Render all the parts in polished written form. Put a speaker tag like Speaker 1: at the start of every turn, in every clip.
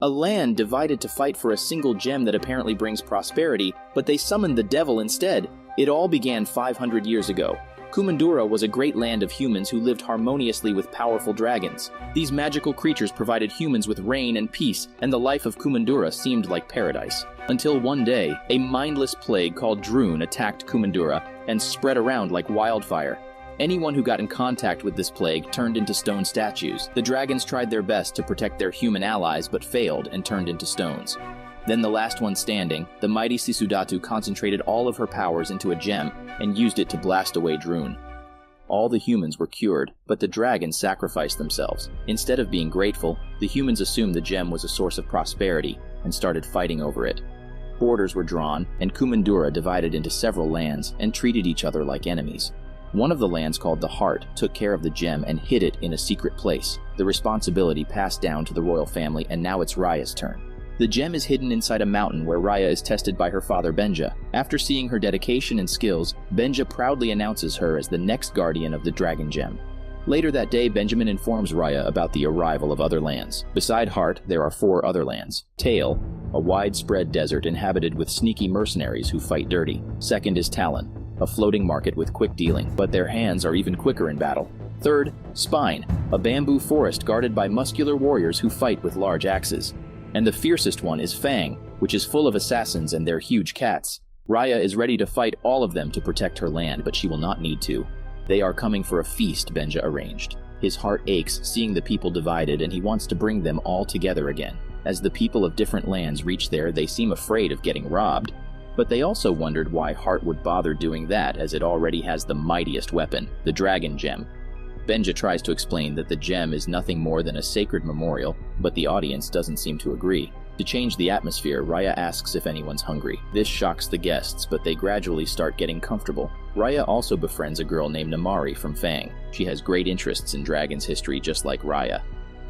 Speaker 1: A land divided to fight for a single gem that apparently brings prosperity, but they summoned the devil instead. It all began 500 years ago. Kumandra was a great land of humans who lived harmoniously with powerful dragons. These magical creatures provided humans with rain and peace, and the life of Kumandra seemed like paradise. Until one day, a mindless plague called Druun attacked Kumandra and spread around like wildfire. Anyone who got in contact with this plague turned into stone statues. The dragons tried their best to protect their human allies but failed and turned into stones. Then the last one standing, the mighty Sisu concentrated all of her powers into a gem and used it to blast away Druun. All the humans were cured, but the dragons sacrificed themselves. Instead of being grateful, the humans assumed the gem was a source of prosperity and started fighting over it. Borders were drawn, and Kumandra divided into several lands and treated each other like enemies. One of the lands, called the Heart, took care of the gem and hid it in a secret place. The responsibility passed down to the royal family, and now it's Raya's turn. The gem is hidden inside a mountain where Raya is tested by her father Benja. After seeing her dedication and skills, Benja proudly announces her as the next guardian of the dragon gem. Later that day, Benjamin informs Raya about the arrival of other lands. Beside Heart, there are 4 other lands. Tail, a widespread desert inhabited with sneaky mercenaries who fight dirty. Second is Talon, a floating market with quick dealing, but their hands are even quicker in battle. Third, Spine, a bamboo forest guarded by muscular warriors who fight with large axes. And the fiercest one is Fang, which is full of assassins and their huge cats. Raya is ready to fight all of them to protect her land, but she will not need to. They are coming for a feast Benja arranged. His heart aches seeing the people divided, and he wants to bring them all together again. As the people of different lands reach there, they seem afraid of getting robbed. But they also wondered why Heart would bother doing that, as it already has the mightiest weapon, the dragon gem. Benja tries to explain that the gem is nothing more than a sacred memorial, but the audience doesn't seem to agree. To change the atmosphere, Raya asks if anyone's hungry. This shocks the guests, but they gradually start getting comfortable. Raya also befriends a girl named Namaari from Fang. She has great interests in dragons history just like Raya.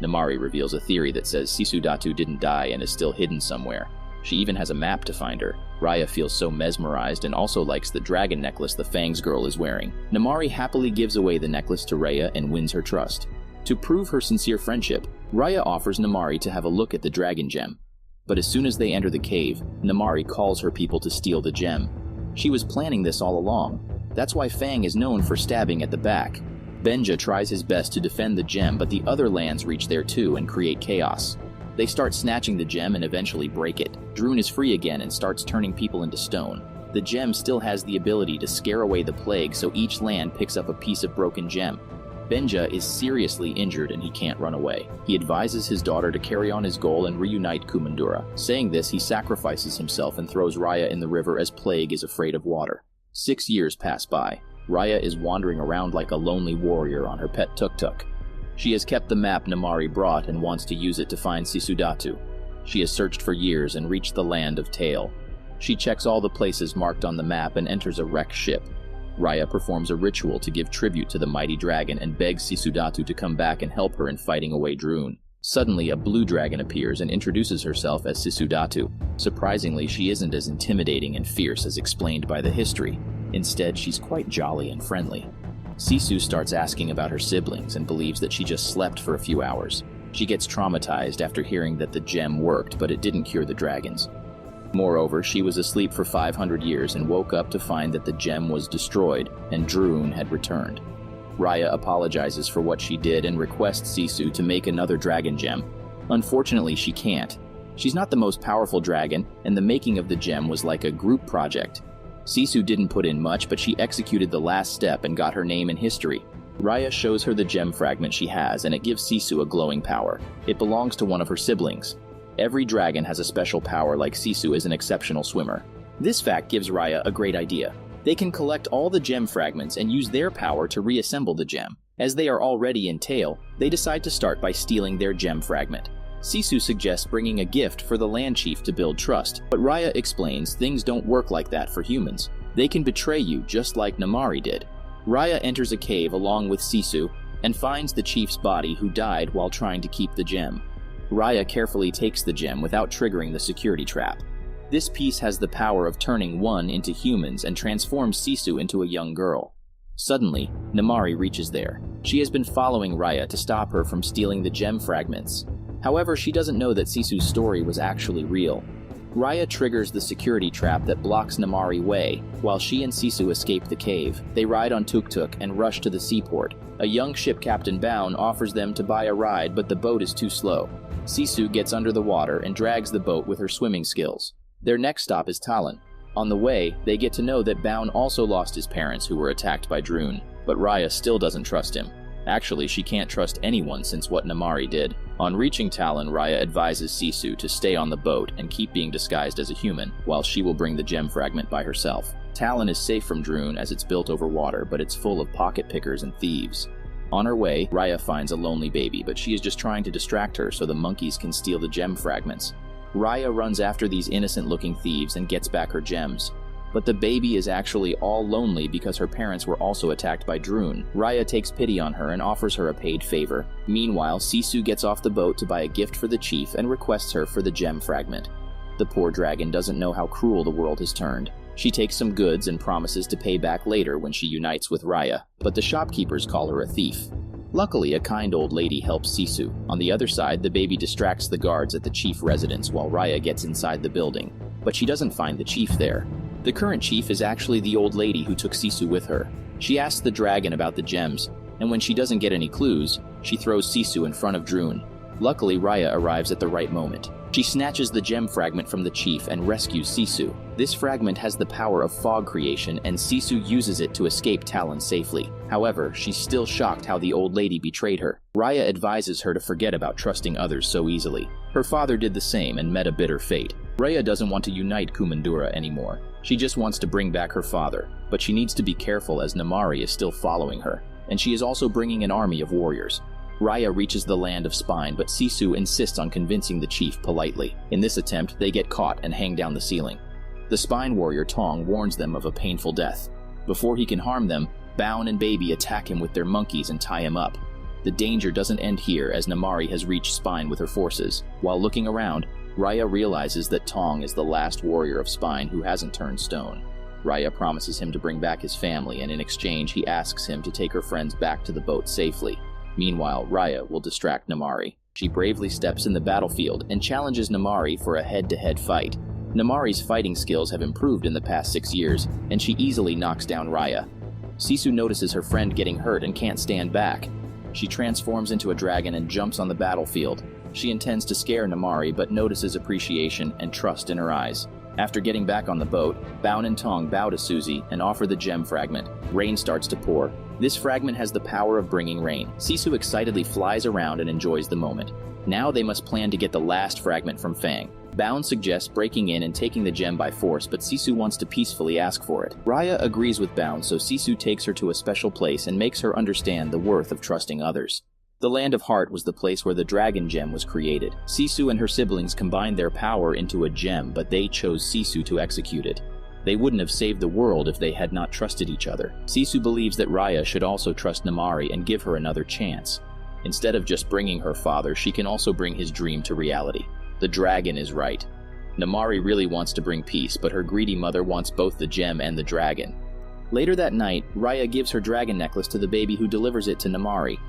Speaker 1: Namaari reveals a theory that says Sisu didn't die and is still hidden somewhere. She even has a map to find her. Raya feels so mesmerized and also likes the dragon necklace the Fangs girl is wearing. Namaari happily gives away the necklace to Raya and wins her trust. To prove her sincere friendship, Raya offers Namaari to have a look at the dragon gem. But as soon as they enter the cave, Namaari calls her people to steal the gem. She was planning this all along. That's why Fang is known for stabbing at the back. Benja tries his best to defend the gem, but the other lands reach there too and create chaos. They start snatching the gem and eventually break it. Druun is free again and starts turning people into stone. The gem still has the ability to scare away the plague, so each land picks up a piece of broken gem. Benja is seriously injured and he can't run away. He advises his daughter to carry on his goal and reunite Kumandra. Saying this, he sacrifices himself and throws Raya in the river as Plague is afraid of water. 6 years pass by. Raya is wandering around like a lonely warrior on her pet tuk-tuk. She has kept the map Namaari brought and wants to use it to find Sisu. She has searched for years and reached the land of Tail. She checks all the places marked on the map and enters a wrecked ship. Raya performs a ritual to give tribute to the mighty dragon and begs Sisu to come back and help her in fighting away Druun. Suddenly, a blue dragon appears and introduces herself as Sisu. Surprisingly, she isn't as intimidating and fierce as explained by the history. Instead, she's quite jolly and friendly. Sisu starts asking about her siblings and believes that she just slept for a few hours. She gets traumatized after hearing that the gem worked, but it didn't cure the dragons. Moreover, she was asleep for 500 years and woke up to find that the gem was destroyed and Druun had returned. Raya apologizes for what she did and requests Sisu to make another dragon gem. Unfortunately, she can't. She's not the most powerful dragon, and the making of the gem was like a group project. Sisu didn't put in much, but she executed the last step and got her name in history. Raya shows her the gem fragment she has, and it gives Sisu a glowing power. It belongs to one of her siblings. Every dragon has a special power, like Sisu is an exceptional swimmer. This fact gives Raya a great idea. They can collect all the gem fragments and use their power to reassemble the gem. As they are already in Tail, they decide to start by stealing their gem fragment. Sisu suggests bringing a gift for the land chief to build trust, but Raya explains things don't work like that for humans. They can betray you just like Namaari did. Raya enters a cave along with Sisu and finds the chief's body who died while trying to keep the gem. Raya carefully takes the gem without triggering the security trap. This piece has the power of turning one into humans and transforms Sisu into a young girl. Suddenly, Namaari reaches there. She has been following Raya to stop her from stealing the gem fragments. However, she doesn't know that Sisu's story was actually real. Raya triggers the security trap that blocks Namaari way, while she and Sisu escape the cave. They ride on tuk-tuk and rush to the seaport. A young ship captain Baun offers them to buy a ride, but the boat is too slow. Sisu gets under the water and drags the boat with her swimming skills. Their next stop is Talon. On the way, they get to know that Baun also lost his parents who were attacked by Druun, but Raya still doesn't trust him. Actually, she can't trust anyone since what Namaari did. On reaching Talon, Raya advises Sisu to stay on the boat and keep being disguised as a human, while she will bring the gem fragment by herself. Talon is safe from Druun as it's built over water, but it's full of pocket pickers and thieves. On her way, Raya finds a lonely baby, but she is just trying to distract her so the monkeys can steal the gem fragments. Raya runs after these innocent-looking thieves and gets back her gems. But the baby is actually all lonely because her parents were also attacked by Druun. Raya takes pity on her and offers her a paid favor. Meanwhile, Sisu gets off the boat to buy a gift for the chief and requests her for the gem fragment. The poor dragon doesn't know how cruel the world has turned. She takes some goods and promises to pay back later when she unites with Raya, but the shopkeepers call her a thief. Luckily, a kind old lady helps Sisu. On the other side, the baby distracts the guards at the chief residence while Raya gets inside the building, but she doesn't find the chief there. The current chief is actually the old lady who took Sisu with her. She asks the dragon about the gems, and when she doesn't get any clues, she throws Sisu in front of Druun. Luckily, Raya arrives at the right moment. She snatches the gem fragment from the chief and rescues Sisu. This fragment has the power of fog creation, and Sisu uses it to escape Talon safely. However, she's still shocked how the old lady betrayed her. Raya advises her to forget about trusting others so easily. Her father did the same and met a bitter fate. Raya doesn't want to unite Kumandra anymore. She just wants to bring back her father, but she needs to be careful as Namaari is still following her, and she is also bringing an army of warriors. Raya reaches the land of Spine, but Sisu insists on convincing the chief politely. In this attempt, they get caught and hang down the ceiling. The Spine warrior Tong warns them of a painful death. Before he can harm them, Baun and Baby attack him with their monkeys and tie him up. The danger doesn't end here as Namaari has reached Spine with her forces. While looking around, Raya realizes that Tong is the last warrior of Spine who hasn't turned stone. Raya promises him to bring back his family, and in exchange he asks him to take her friends back to the boat safely. Meanwhile, Raya will distract Namaari. She bravely steps in the battlefield and challenges Namaari for a head-to-head fight. Namaari's fighting skills have improved in the past 6 years, and she easily knocks down Raya. Sisu notices her friend getting hurt and can't stand back. She transforms into a dragon and jumps on the battlefield. She intends to scare Namaari, but notices appreciation and trust in her eyes. After getting back on the boat, Baun and Tong bow to Suzy and offer the gem fragment. Rain starts to pour. This fragment has the power of bringing rain. Sisu excitedly flies around and enjoys the moment. Now they must plan to get the last fragment from Fang. Baun suggests breaking in and taking the gem by force, but Sisu wants to peacefully ask for it. Raya agrees with Baun, so Sisu takes her to a special place and makes her understand the worth of trusting others. The Land of Heart was the place where the dragon gem was created. Sisu and her siblings combined their power into a gem, but they chose Sisu to execute it. They wouldn't have saved the world if they had not trusted each other. Sisu believes that Raya should also trust Namaari and give her another chance. Instead of just bringing her father, she can also bring his dream to reality. The dragon is right. Namaari really wants to bring peace, but her greedy mother wants both the gem and the dragon. Later that night, Raya gives her dragon necklace to the baby who delivers it to Namaari.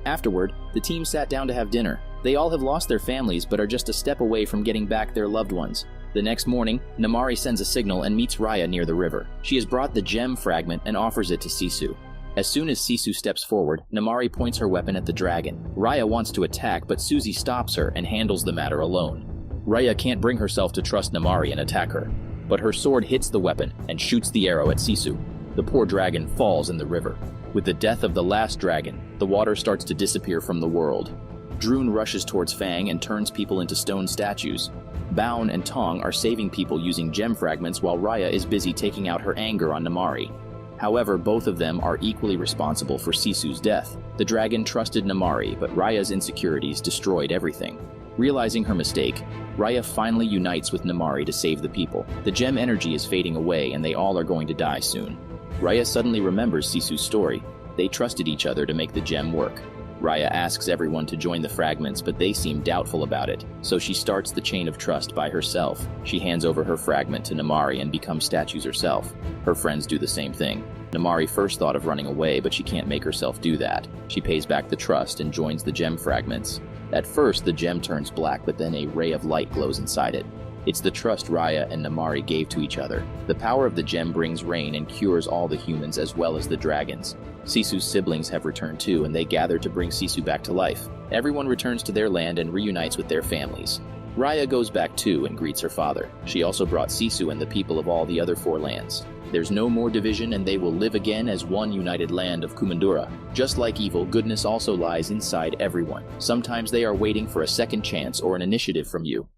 Speaker 1: Afterward, the team sat down to have dinner. They all have lost their families but are just a step away from getting back their loved ones. The next morning, Namaari sends a signal and meets Raya near the river. She has brought the gem fragment and offers it to Sisu. As soon as Sisu steps forward, Namaari points her weapon at the dragon. Raya wants to attack, but Suzy stops her and handles the matter alone. Raya can't bring herself to trust Namaari and attack her, but her sword hits the weapon and shoots the arrow at Sisu. The poor dragon falls in the river. With the death of the last dragon, the water starts to disappear from the world. Druun rushes towards Fang and turns people into stone statues. Baun and Tong are saving people using gem fragments while Raya is busy taking out her anger on Namaari. However, both of them are equally responsible for Sisu's death. The dragon trusted Namaari, but Raya's insecurities destroyed everything. Realizing her mistake, Raya finally unites with Namaari to save the people. The gem energy is fading away and they all are going to die soon. Raya suddenly remembers Sisu's story. They trusted each other to make the gem work. Raya asks everyone to join the fragments, but they seem doubtful about it, so she starts the chain of trust by herself. She hands over her fragment to Namaari and becomes statues herself. Her friends do the same thing. Namaari first thought of running away, but she can't make herself do that. She pays back the trust and joins the gem fragments. At first, the gem turns black, but then a ray of light glows inside it. It's the trust Raya and Namaari gave to each other. The power of the gem brings rain and cures all the humans as well as the dragons. Sisu's siblings have returned too, and they gather to bring Sisu back to life. Everyone returns to their land and reunites with their families. Raya goes back too and greets her father. She also brought Sisu and the people of all the other 4 lands. There's no more division, and they will live again as one united land of Kumandra. Just like evil, goodness also lies inside everyone. Sometimes they are waiting for a second chance or an initiative from you.